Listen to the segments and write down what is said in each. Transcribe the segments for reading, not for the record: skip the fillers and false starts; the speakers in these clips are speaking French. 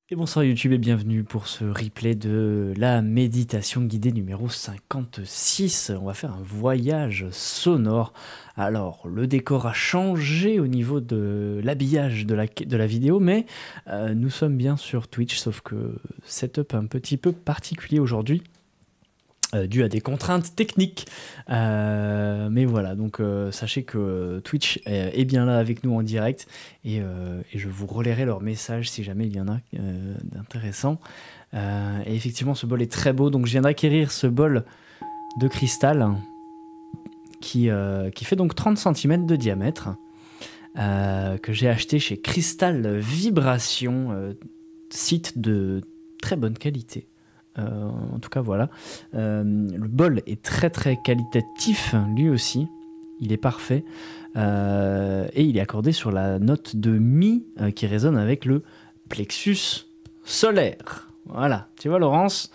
Et bonsoir YouTube et bienvenue pour ce replay de la méditation guidée numéro 56. On va faire un voyage sonore. Alors, le décor a changé au niveau de l'habillage de la vidéo, mais nous sommes bien sur Twitch, sauf que setup un petit peu particulier aujourd'hui. Dû à des contraintes techniques. Mais voilà, donc sachez que Twitch est bien là avec nous en direct et je vous relayerai leurs messages si jamais il y en a d'intéressants. Et effectivement, ce bol est très beau, donc je viens d'acquérir ce bol de cristal qui fait donc 30 cm de diamètre, que j'ai acheté chez Cristal Vibration, site de très bonne qualité. En tout cas voilà, le bol est très très qualitatif lui aussi, il est parfait, et il est accordé sur la note de Mi qui résonne avec le plexus solaire. Voilà, tu vois Laurence,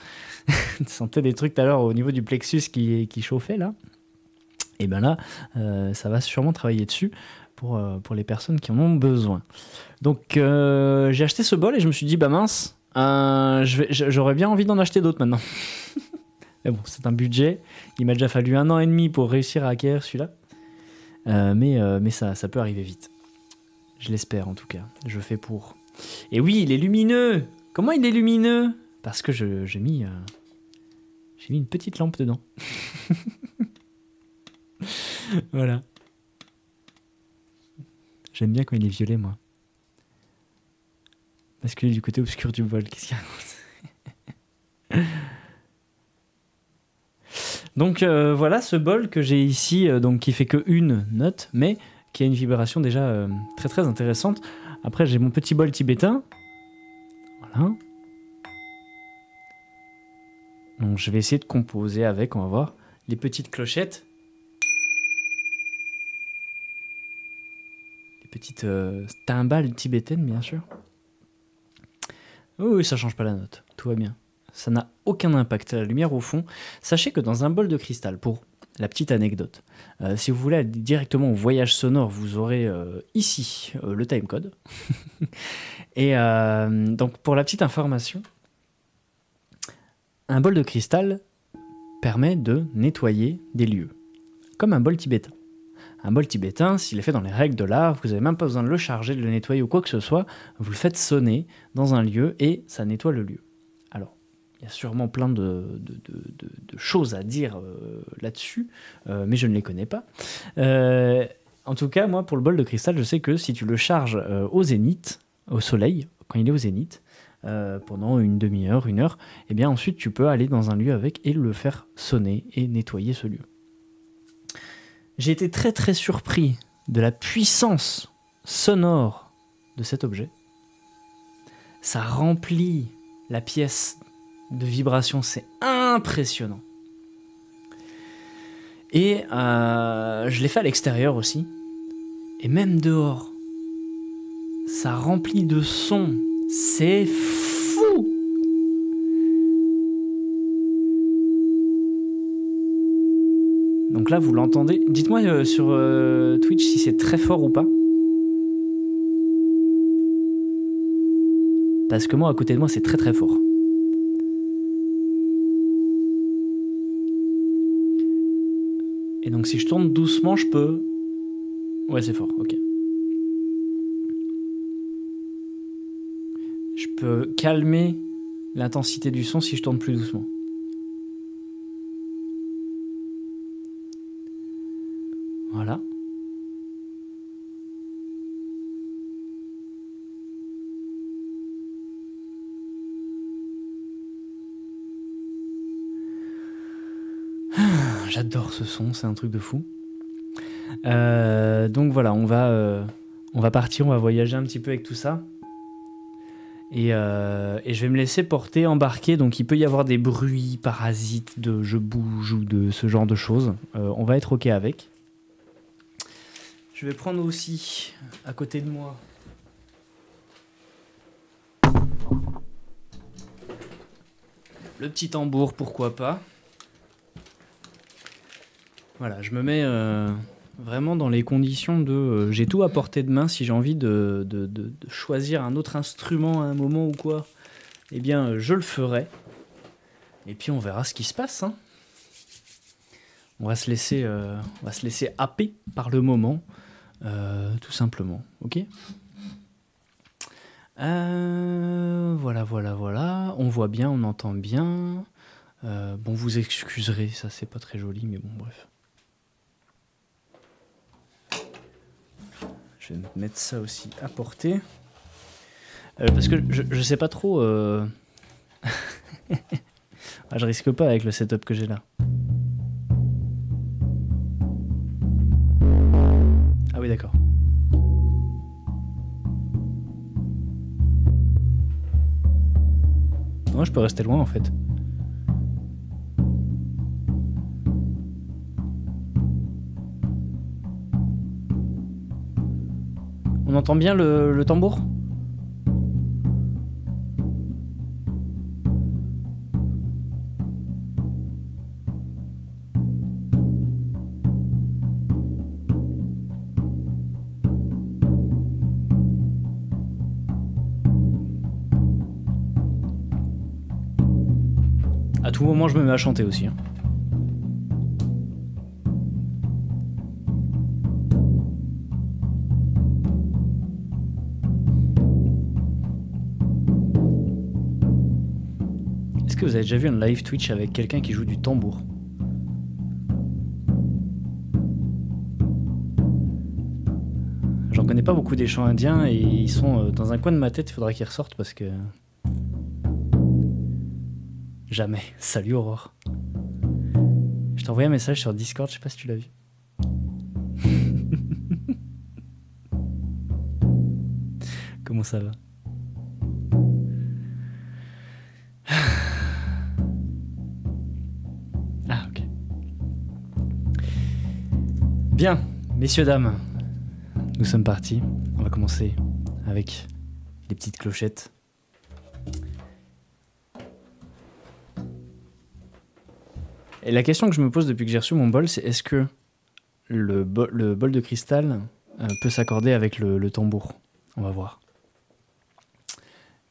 tu sentais des trucs tout à l'heure au niveau du plexus qui chauffait là, et ben là ça va sûrement travailler dessus pour les personnes qui en ont besoin. Donc j'ai acheté ce bol et je me suis dit bah mince, j'aurais bien envie d'en acheter d'autres maintenant. Mais bon, c'est un budget. Il m'a déjà fallu 1 an et demi pour réussir à acquérir celui-là. Mais ça peut arriver vite. Je l'espère en tout cas. Je fais pour. Et oui, il est lumineux. Comment il est lumineux? Parce que j'ai mis une petite lampe dedans. Voilà. J'aime bien quand il est violet, moi. Parce qu'il est du côté obscur du bol. Qu'est-ce qu'il raconte? Donc voilà ce bol que j'ai ici, donc qui fait que une note, mais qui a une vibration déjà très très intéressante. Après j'ai mon petit bol tibétain. Voilà. Donc je vais essayer de composer avec, on va voir, les petites clochettes. Les petites timbales tibétaines bien sûr. Oui, ça change pas la note, tout va bien. Ça n'a aucun impact, la lumière au fond. Sachez que dans un bol de cristal, pour la petite anecdote, si vous voulez aller directement au voyage sonore, vous aurez ici le timecode. Et donc pour la petite information, un bol de cristal permet de nettoyer des lieux, comme un bol tibétain. Un bol tibétain, s'il est fait dans les règles de l'art, vous n'avez même pas besoin de le charger, de le nettoyer ou quoi que ce soit, vous le faites sonner dans un lieu et ça nettoie le lieu. Alors, il y a sûrement plein de choses à dire là-dessus, mais je ne les connais pas. En tout cas, moi, pour le bol de cristal, je sais que si tu le charges au zénith, au soleil, quand il est au zénith, pendant une demi-heure, 1 heure, et bien ensuite tu peux aller dans un lieu avec et le faire sonner et nettoyer ce lieu. J'ai été très très surpris de la puissance sonore de cet objet. Ça remplit la pièce de vibrations, c'est impressionnant. Et je l'ai fait à l'extérieur aussi. Et même dehors, ça remplit de sons. C'est fou! Donc là, vous l'entendez. Dites-moi sur Twitch si c'est très fort ou pas. Parce que moi, à côté de moi, c'est très très fort. Et donc si je tourne doucement, je peux... Ouais, c'est fort, ok. Je peux calmer l'intensité du son si je tourne plus doucement. Voilà. J'adore ce son, c'est un truc de fou. Donc voilà, on va partir, on va voyager un petit peu avec tout ça. Et je vais me laisser porter, embarquer. Donc il peut y avoir des bruits parasites de je bouge ou de ce genre de choses. On va être ok avec. Je vais prendre aussi à côté de moi le petit tambour, pourquoi pas. Voilà, je me mets vraiment dans les conditions de j'ai tout à portée de main si j'ai envie de choisir un autre instrument à un moment ou quoi, eh bien je le ferai. Et puis on verra ce qui se passe. Hein. On va se laisser happer par le moment, tout simplement. Ok. Voilà, voilà, voilà. On voit bien, on entend bien. Bon, vous excuserez, ça c'est pas très joli, mais bon, bref. Je vais mettre ça aussi à portée. Parce que je sais pas trop. Ah, je risque pas avec le setup que j'ai là. Ah oui, d'accord. Non, je peux rester loin en fait. On entend bien le tambour ? À tout moment, je me mets à chanter aussi. Hein. Est-ce que vous avez déjà vu un live Twitch avec quelqu'un qui joue du tambour ? J'en connais pas beaucoup des chants indiens et ils sont dans un coin de ma tête, il faudra qu'ils ressortent parce que... Jamais. Salut Aurore. Je t'ai envoyé un message sur Discord, je sais pas si tu l'as vu. Comment ça va ? Ah, ok. Bien, messieurs, dames, nous sommes partis. On va commencer avec les petites clochettes. Et la question que je me pose depuis que j'ai reçu mon bol, c'est est-ce que le bol de cristal peut s'accorder avec le tambour ? On va voir.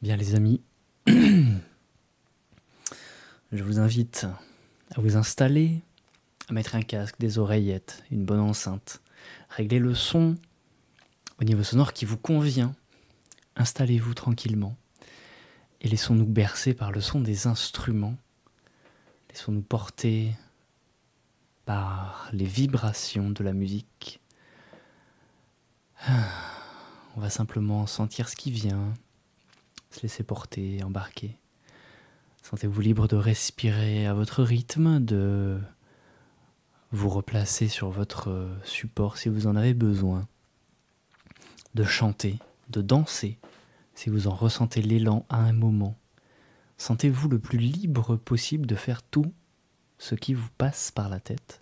Bien les amis, je vous invite à vous installer, à mettre un casque, des oreillettes, une bonne enceinte, régler le son au niveau sonore qui vous convient. Installez-vous tranquillement et laissons-nous bercer par le son des instruments. Laissons-nous porter par les vibrations de la musique. On va simplement sentir ce qui vient, se laisser porter, embarquer. Sentez-vous libre de respirer à votre rythme, de vous replacer sur votre support si vous en avez besoin, de chanter, de danser si vous en ressentez l'élan à un moment. Sentez-vous le plus libre possible de faire tout ce qui vous passe par la tête,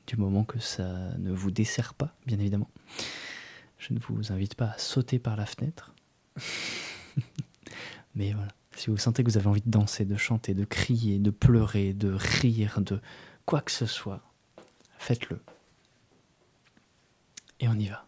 du moment que ça ne vous dessert pas, bien évidemment. Je ne vous invite pas à sauter par la fenêtre. Mais voilà, si vous sentez que vous avez envie de danser, de chanter, de crier, de pleurer, de rire, de quoi que ce soit, faites-le. Et on y va.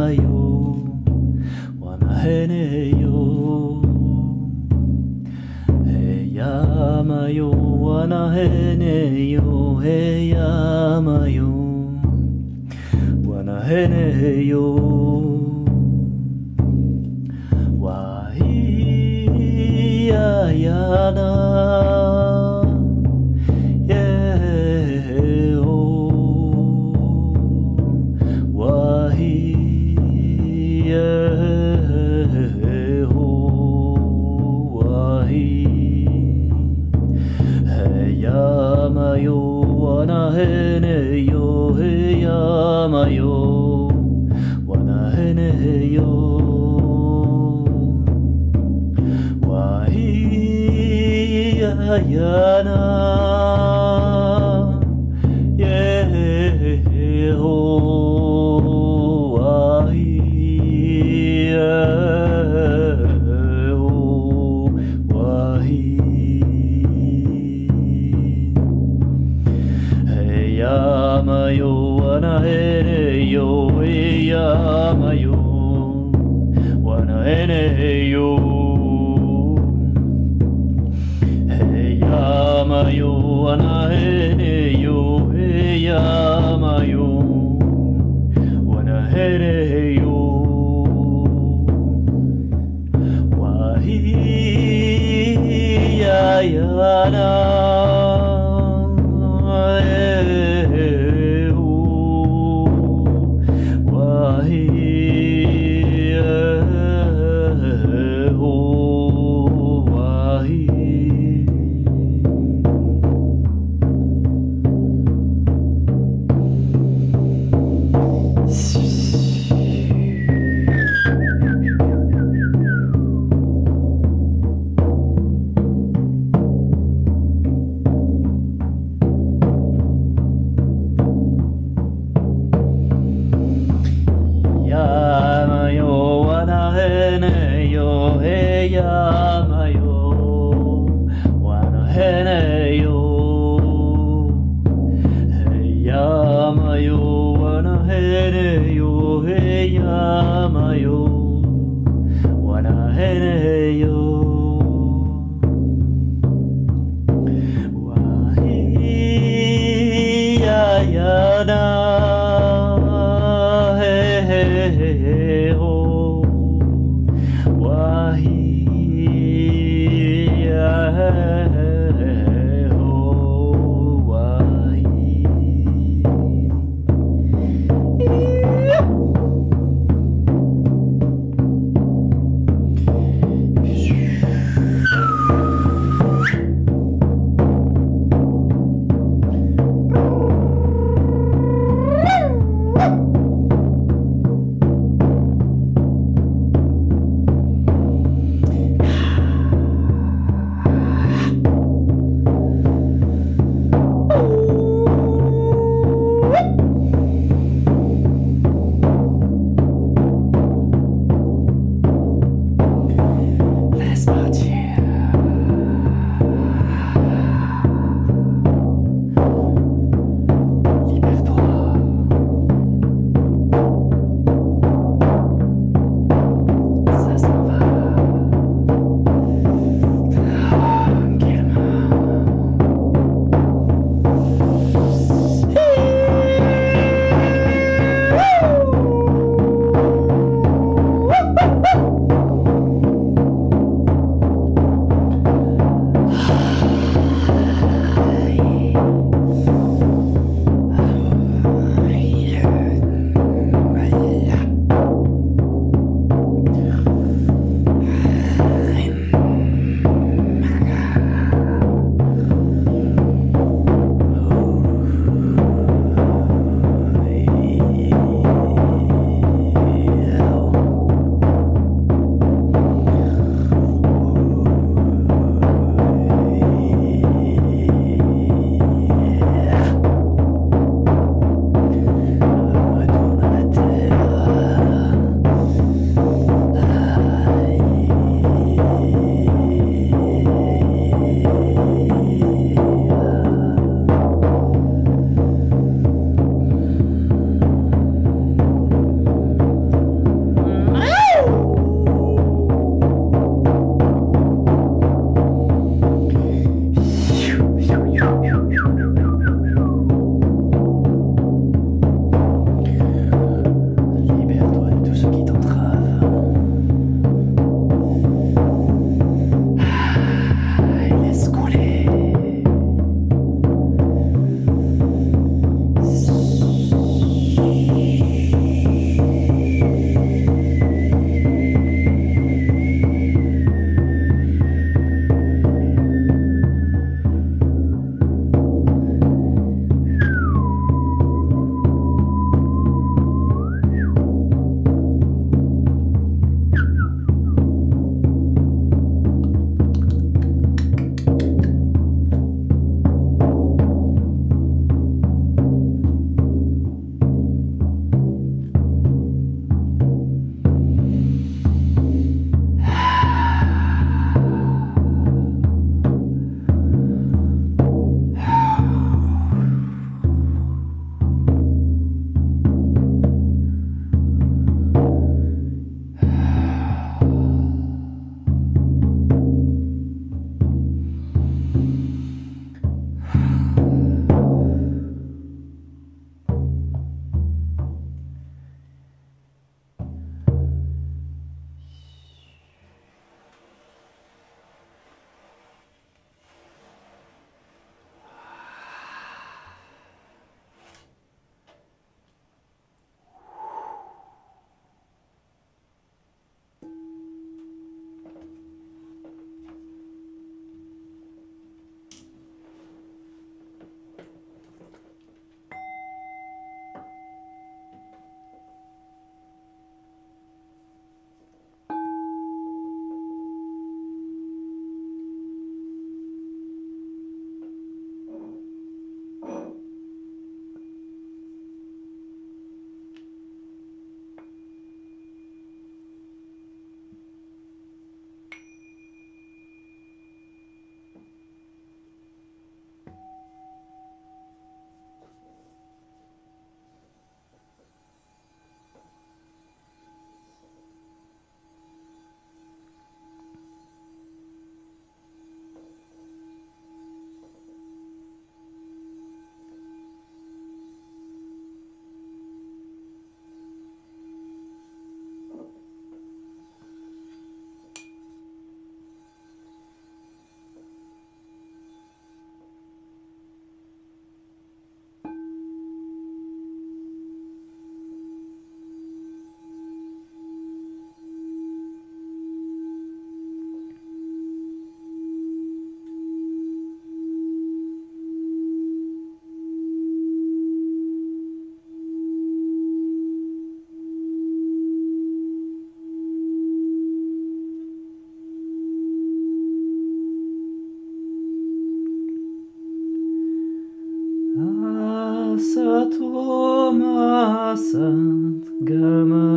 yo, wana hene yo. Hey yama yo, wana hene yo, hey yama yo, wana hene yo. Wahi ya yana. Yamayo, wana hene yo, hey yamayo, wana hene yo. Wahi yana, yeah ho, wahi ho, wahi. Yamayo, wana hene yo, hey yamayo, wana hene yo. Hey yamayo, wana hene yo, hey yamayo, wana hene yo. Wahi ya yana. Yamayo, wana hene yo, hey yamayo, wana hene yo. Hey yamayo, wana hene yo, hey yamayo, wana hene yo. Wahi ya yana.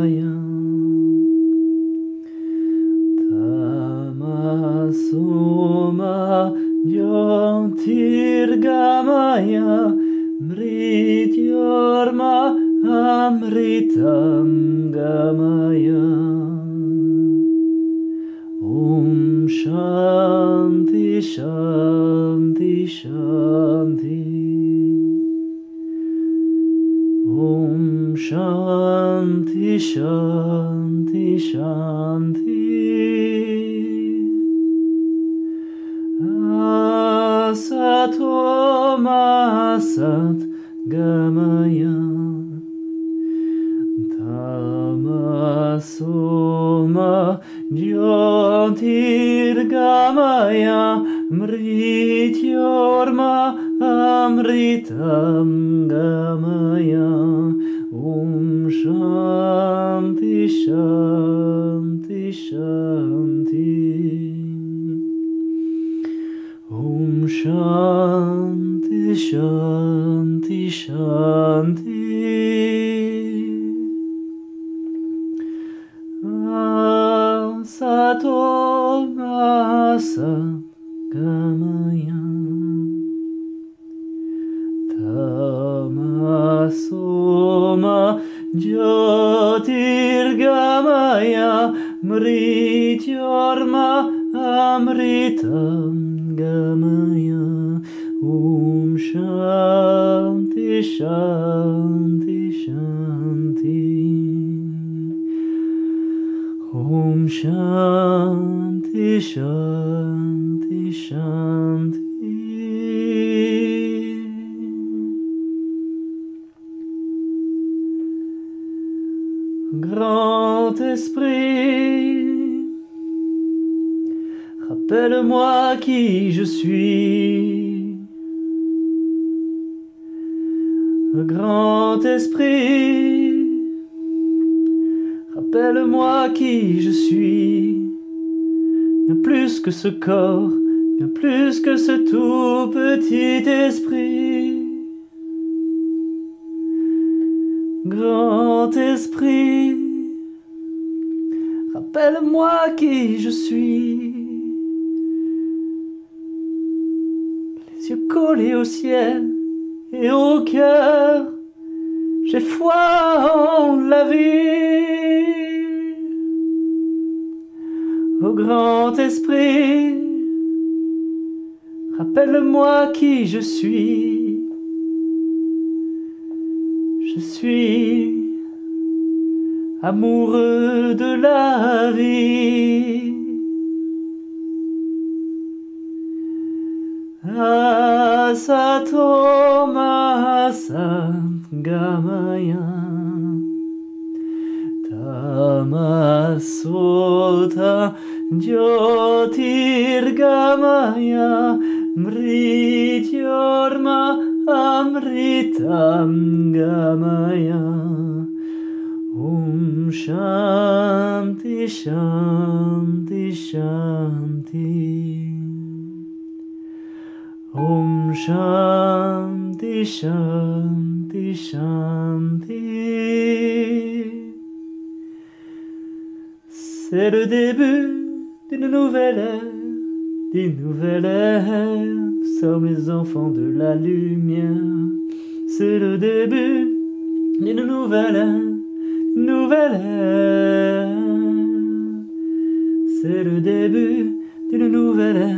Gamaya Tamasoma Jyotirgamaya Mrityorma Amritam Gamaya Om Shanti Shanti Shanti Om Shanti Shanti Shanti Asatoma Sat Gamaya Tamasoma Jyotirgamaya Mrityorma Amritam Gamaya Om Shanti Shanti Shanti Om Shanti Shanti Shanti Asatoma Sat Gamaya Tamasoma Jyotirgamaya Mrityorma Amritam Gamaya Om Shanti Shanti Shanti Om Shanti Shanti Shanti Grand Esprit, rappelle-moi qui je suis. Grand Esprit, rappelle-moi qui je suis. Bien plus que ce corps, bien plus que ce tout petit esprit. Grand Esprit, rappelle-moi qui je suis. Les yeux collés au ciel et au cœur, j'ai foi en la vie. Ô grand esprit, rappelle-moi qui je suis. Je suis amoureux de la vie. Asatoma Gamaya Tamasota Jyotirgamaya Mrityorma Amritam Gamaya Om Shanti Shanti Shanti Om Shanti Shanti Shanti. C'est le début d'une nouvelle ère, d'une nouvelle ère. Nous sommes les enfants de la lumière. C'est le début d'une nouvelle ère, nouvelle ère. C'est le début d'une nouvelle ère.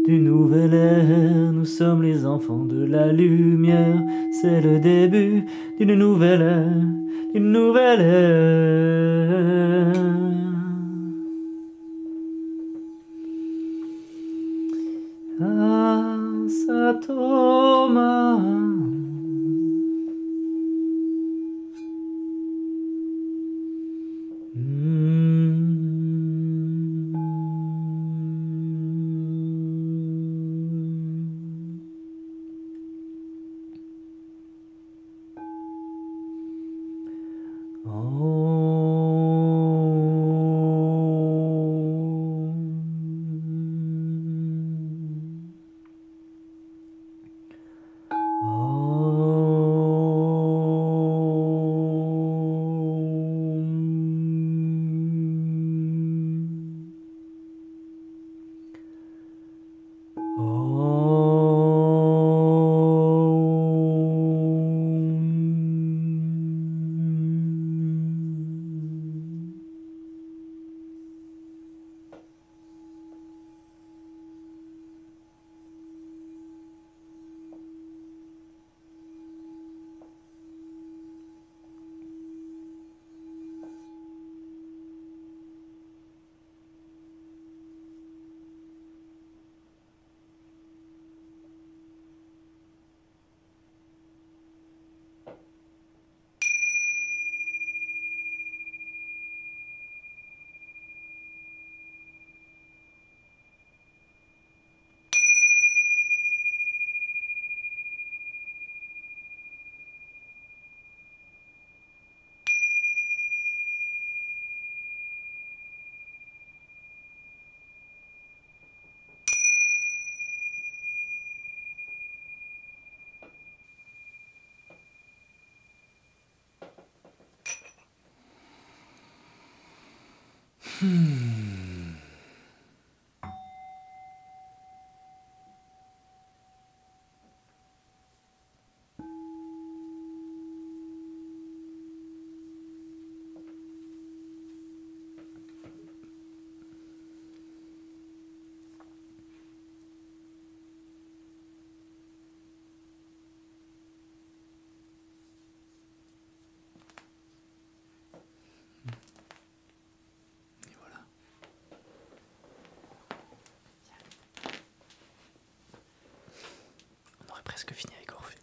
D'une nouvelle ère, nous sommes les enfants de la lumière. C'est le début d'une nouvelle ère, d'une nouvelle ère. Asatoma. Oh On aurait presque fini avec Orphée.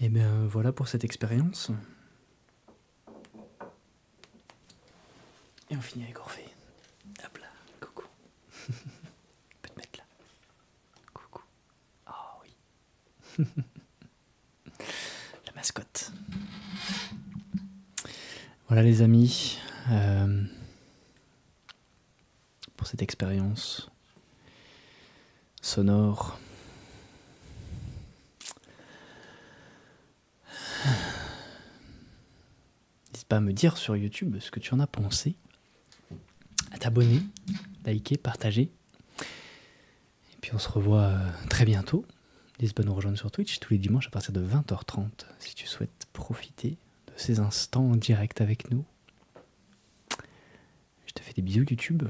Et bien voilà pour cette expérience. Et on finit avec Orphée. Hop là, coucou. On peut te mettre là. Coucou. Oh oui. La mascotte. Voilà les amis. Pour cette expérience sonore. N'hésite pas à me dire sur YouTube ce que tu en as pensé, à t'abonner, liker, partager. Et puis on se revoit très bientôt. N'hésite pas à nous rejoindre sur Twitch tous les dimanches à partir de 20h30 si tu souhaites profiter de ces instants en direct avec nous. Je te fais des bisous YouTube.